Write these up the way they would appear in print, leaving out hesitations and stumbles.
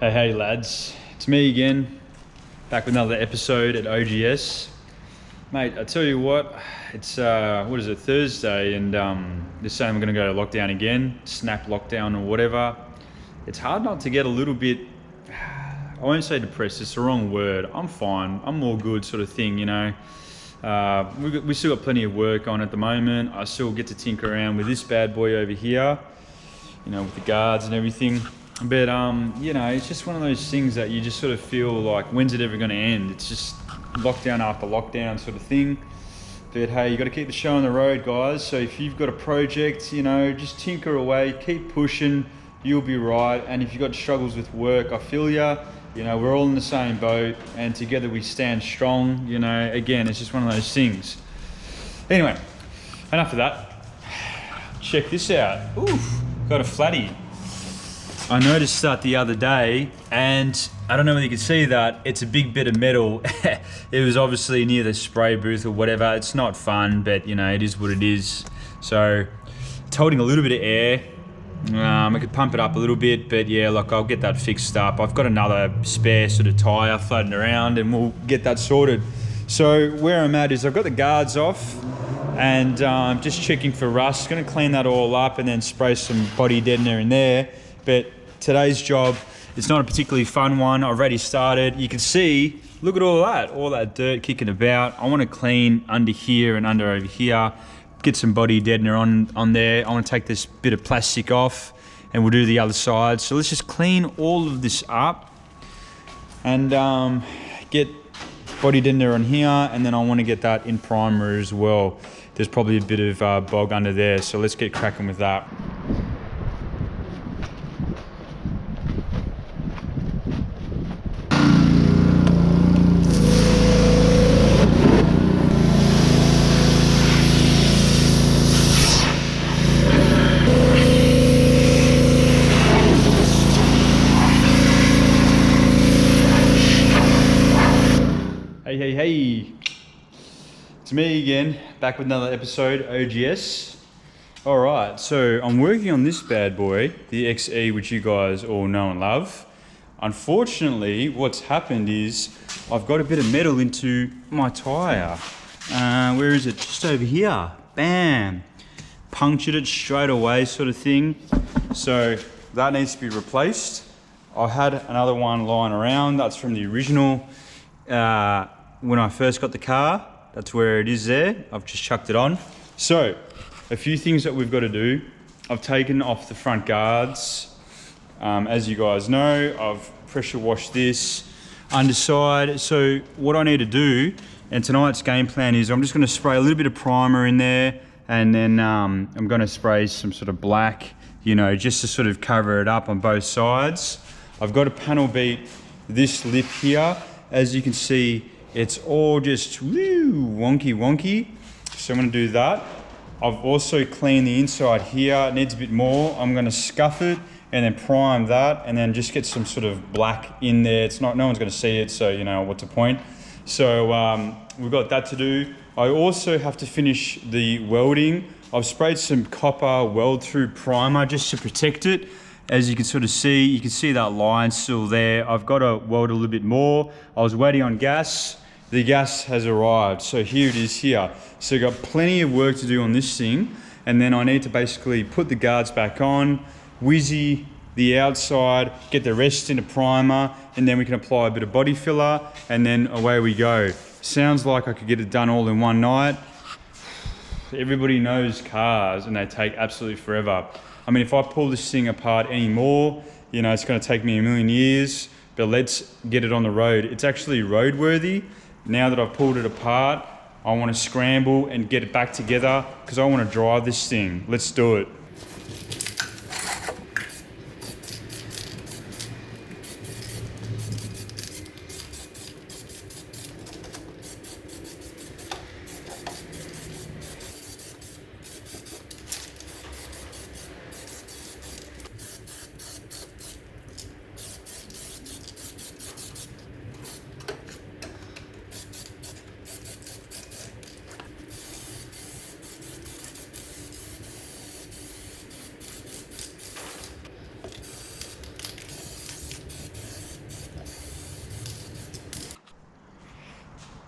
Hey lads, it's me again, back with another episode at OGS. Mate, I tell you what, it's Thursday, and they're saying we're gonna go to lockdown again, snap lockdown or whatever. It's hard not to get a little bit, I won't say depressed, it's the wrong word. I'm fine, I'm all good sort of thing, you know. We still got plenty of work on at the moment. I still get to tinker around with this bad boy over here, you know, with the guards and everything. But you know, it's just one of those things that you just sort of feel like, when's it ever going to end? It's just lockdown after lockdown sort of thing. But hey, you got to keep the show on the road, guys. So if you've got a project, you know, just tinker away, keep pushing, you'll be right. And if you've got struggles with work, I feel ya. You know, we're all in the same boat, and together we stand strong. You know, again, it's just one of those things. Anyway, enough of that. Check this out. Oof, got a flatty. I noticed that the other day, and I don't know whether you can see that, it's a big bit of metal. It was obviously near the spray booth or whatever. It's not fun, but you know, it is what it is. So it's holding a little bit of air. I could pump it up a little bit, but yeah, look, I'll get that fixed up. I've got another spare sort of tire floating around, and we'll get that sorted. So where I'm at is I've got the guards off, and I'm just checking for rust. Gonna clean that all up and then spray some body deadener in there. But today's job, it's not a particularly fun one. I've already started. You can see, look at all that dirt kicking about. I want to clean under here and under over here, get some body deadener on there. I want to take this bit of plastic off, and we'll do the other side. So let's just clean all of this up and get body deadener on here, and then I want to get that in primer as well. There's probably a bit of bog under there, so let's get cracking with that. Hey, it's me again, back with another episode, OGS. All right, so I'm working on this bad boy, the XE, which you guys all know and love. Unfortunately, what's happened is I've got a bit of metal into my tire. Where is it? Just over here. Bam! Punctured it straight away, sort of thing. So that needs to be replaced. I had another one lying around. That's from the original. When I first got the car, that's where it is there. I've just chucked it on. So, a few things that we've got to do. I've taken off the front guards. As you guys know, I've pressure washed this underside. So what I need to do, and tonight's game plan is I'm just going to spray a little bit of primer in there, and then I'm going to spray some sort of black, you know, just to sort of cover it up on both sides. I've got to panel beat this lip here. As you can see, it's all just wonky. So I'm going to do that. I've also cleaned the inside here. It needs a bit more. I'm going to scuff it and then prime that, and then just get some sort of black in there. It's not, no one's going to see it, so you know what's the point. So we've got that to do. I also have to finish the welding. I've sprayed some copper weld through primer just to protect it. As you can sort of see, you can see that line still there. I've got to weld a little bit more. I was waiting on gas. The gas has arrived. So here it is here. So I've got plenty of work to do on this thing. And then I need to basically put the guards back on, whizzy the outside, get the rest into primer, and then we can apply a bit of body filler, and then away we go. Sounds like I could get it done all in one night. Everybody knows cars, and they take absolutely forever. I mean, if I pull this thing apart anymore, you know, it's going to take me a million years, but let's get it on the road. It's actually roadworthy. Now that I've pulled it apart, I want to scramble and get it back together because I want to drive this thing. Let's do it.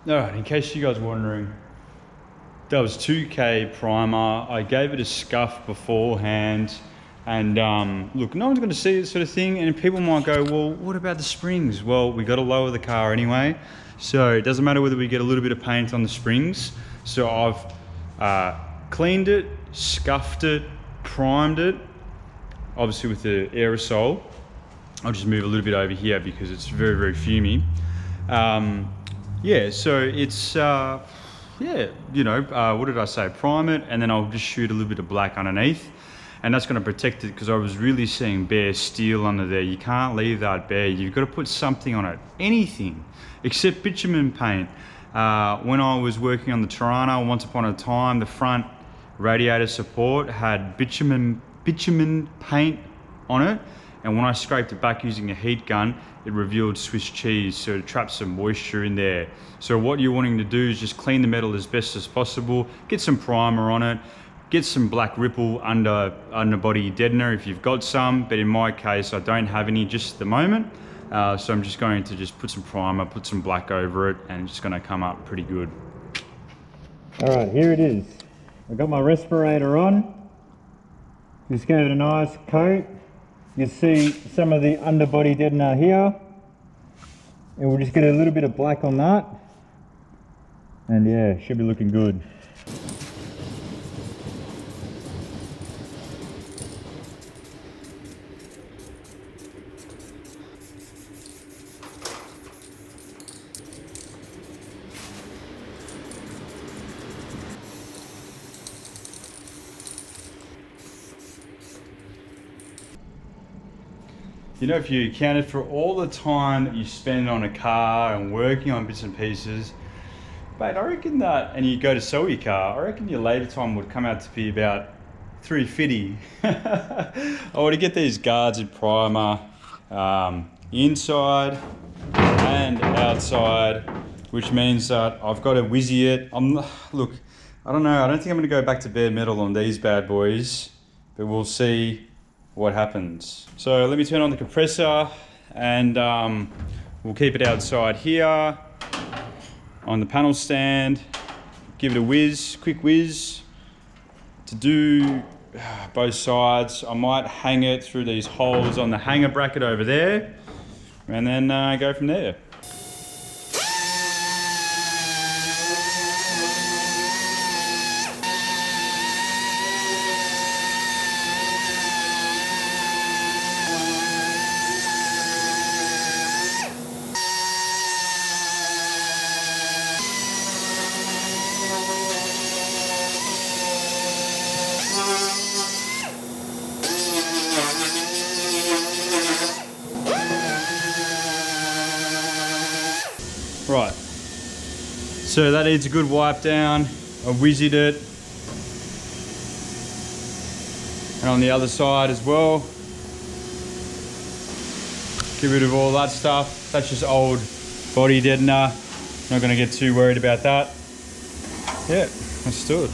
Alright, in case you guys are wondering, that was 2K primer. I gave it a scuff beforehand. And look, no one's going to see this sort of thing, and people might go, well, what about the springs? Well, we got to lower the car anyway, so it doesn't matter whether we get a little bit of paint on the springs. So I've cleaned it, scuffed it, primed it, obviously with the aerosol. I'll just move a little bit over here because it's very, very fumey. Yeah, so it's, yeah, you know, what did I say? Prime it, and then I'll just shoot a little bit of black underneath. And that's going to protect it, because I was really seeing bare steel under there. You can't leave that bare. You've got to put something on it. Anything except bitumen paint. When I was working on the Tirana, once upon a time, the front radiator support had bitumen paint on it. And when I scraped it back using a heat gun, it revealed Swiss cheese, so it trapped some moisture in there. So what you're wanting to do is just clean the metal as best as possible, get some primer on it, get some black ripple underbody deadener if you've got some, but in my case, I don't have any just at the moment. So I'm just going to just put some primer, put some black over it, and it's just gonna come up pretty good. All right, here it is. I've got my respirator on. Just gave it a nice coat. You see some of the underbody deadener here. And we'll just get a little bit of black on that. And yeah, should be looking good. You know, if you accounted for all the time that you spend on a car and working on bits and pieces, mate, I reckon that, and you go to sell your car, I reckon your labour time would come out to be about $350. I want to get these guards in primer, inside and outside, which means that I've got to whizzy it. Look, I don't know, I don't think I'm going to go back to bare metal on these bad boys, but we'll see what happens. So let me turn on the compressor, and we'll keep it outside here on the panel stand. Give it a whiz, quick whiz. To do both sides, I might hang it through these holes on the hanger bracket over there, and then go from there. Right, so that needs a good wipe down. I whizzed it. And on the other side as well. Get rid of all that stuff. That's just old body deadener. Not gonna get too worried about that. Yeah, let's do it.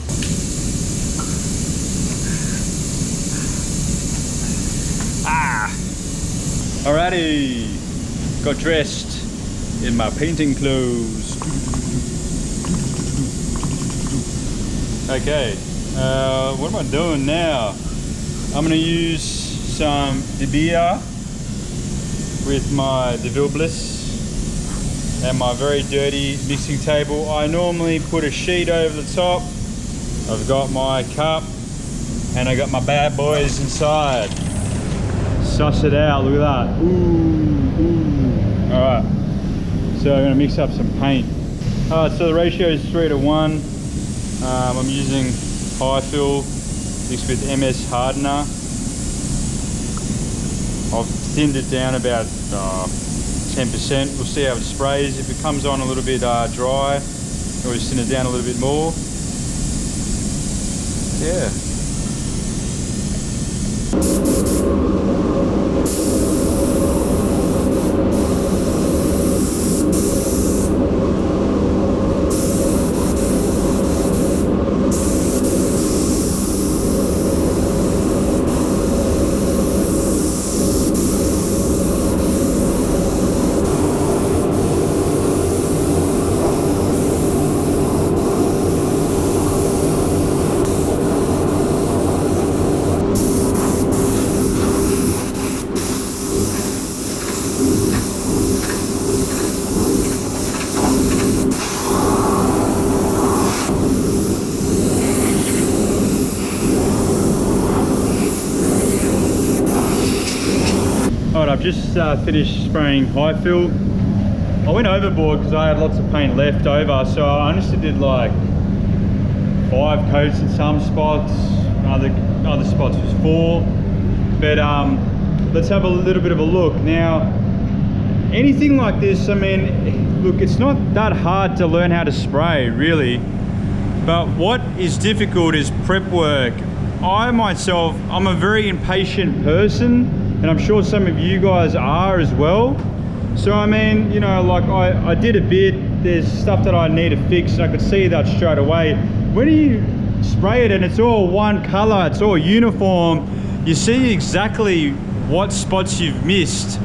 Alrighty, got dressed in my painting clothes. Okay, what am I doing now? I'm gonna use some Debia with my DeVille Bliss and my very dirty mixing table. I normally put a sheet over the top. I've got my cup and I got my bad boys inside. Suss it out, look at that. Ooh, ooh. All right. So I'm going to mix up some paint. So the ratio is 3:1. I'm using high fill mixed with MS hardener. I've thinned it down about 10%. We'll see how it sprays. If it comes on a little bit dry, always thin it down a little bit more. Yeah. I've just finished spraying high fill. I went overboard because I had lots of paint left over, so I honestly did like 5 coats in some spots, other spots was 4. But let's have a little bit of a look. Now, anything like this, I mean, look, it's not that hard to learn how to spray, really. But what is difficult is prep work. I myself, I'm a very impatient person, and I'm sure some of you guys are as well. So I mean, you know, like I did a bit, there's stuff that I need to fix, and I could see that straight away. When you spray it and it's all one color, it's all uniform, you see exactly what spots you've missed.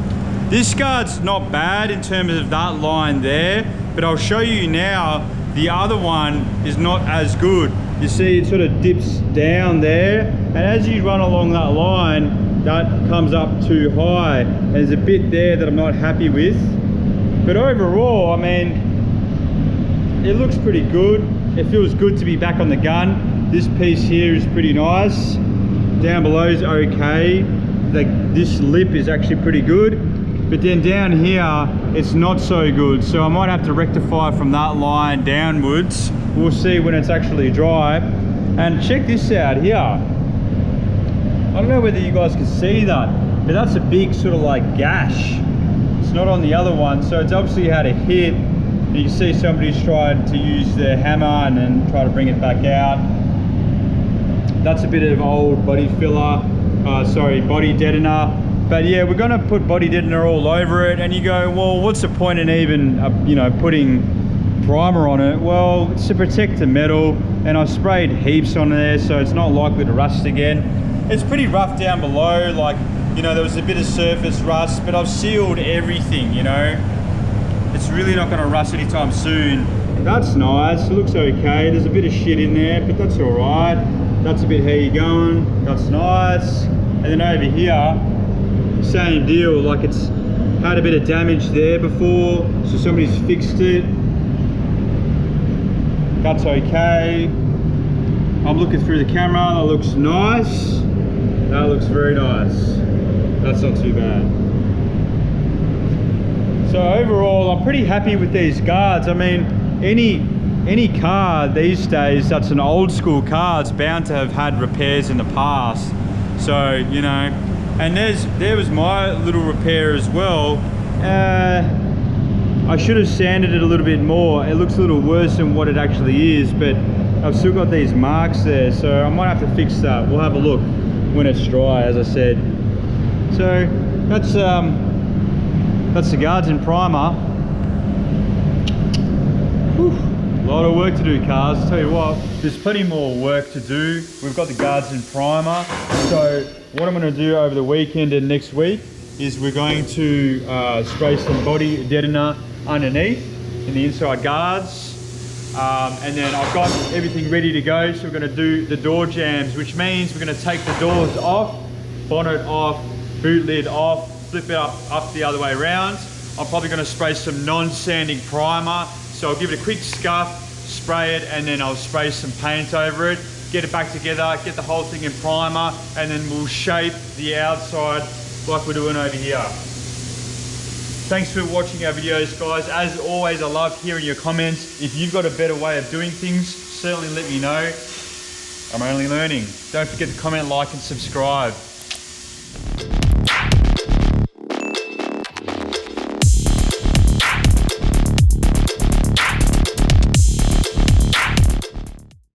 This guard's not bad in terms of that line there, but I'll show you now, the other one is not as good. You see it sort of dips down there, and as you run along that line, that comes up too high. There's a bit there that I'm not happy with. But overall, I mean, it looks pretty good. It feels good to be back on the gun. This piece here is pretty nice. Down below is okay. This lip is actually pretty good. But then down here, it's not so good. So I might have to rectify from that line downwards. We'll see when it's actually dry. And check this out here. I don't know whether you guys can see that, but that's a big sort of like gash. It's not on the other one, so it's obviously had a hit. You can see somebody's tried to use their hammer and then try to bring it back out. That's a bit of old body filler, body deadener. But yeah, we're gonna put body deadener all over it, and you go, well, what's the point in even, you know, putting primer on it? Well, it's to protect the metal, and I sprayed heaps on there, so it's not likely to rust again. It's pretty rough down below, like, you know, there was a bit of surface rust, but I've sealed everything, you know. It's really not gonna rust anytime soon. That's nice, it looks okay. There's a bit of shit in there, but that's all right. That's a bit how you going, that's nice. And then over here, same deal, like it's had a bit of damage there before, so somebody's fixed it. That's okay. I'm looking through the camera, that looks nice. That looks very nice. That's not too bad. So overall, I'm pretty happy with these guards. I mean, any car these days that's an old school car is bound to have had repairs in the past. So, you know, and there was my little repair as well. I should have sanded it a little bit more. It looks a little worse than what it actually is, but I've still got these marks there, so I might have to fix that. We'll have a look when it's dry, as I said. So that's the guards and primer. Whew. A lot of work to do, cars. Tell you what, there's plenty more work to do. We've got the guards and primer. So what I'm going to do over the weekend and next week is we're going to spray some body deadener underneath in the inside guards. And then I've got everything ready to go, so we're going to do the door jambs, which means we're going to take the doors off, bonnet off, boot lid off, flip it up the other way around. I'm probably going to spray some non-sanding primer, so I'll give it a quick scuff, spray it, and then I'll spray some paint over it, get it back together, get the whole thing in primer, and then we'll shape the outside like we're doing over here. Thanks for watching our videos, guys. As always, I love hearing your comments. If you've got a better way of doing things, certainly let me know. I'm only learning. Don't forget to comment, like, and subscribe.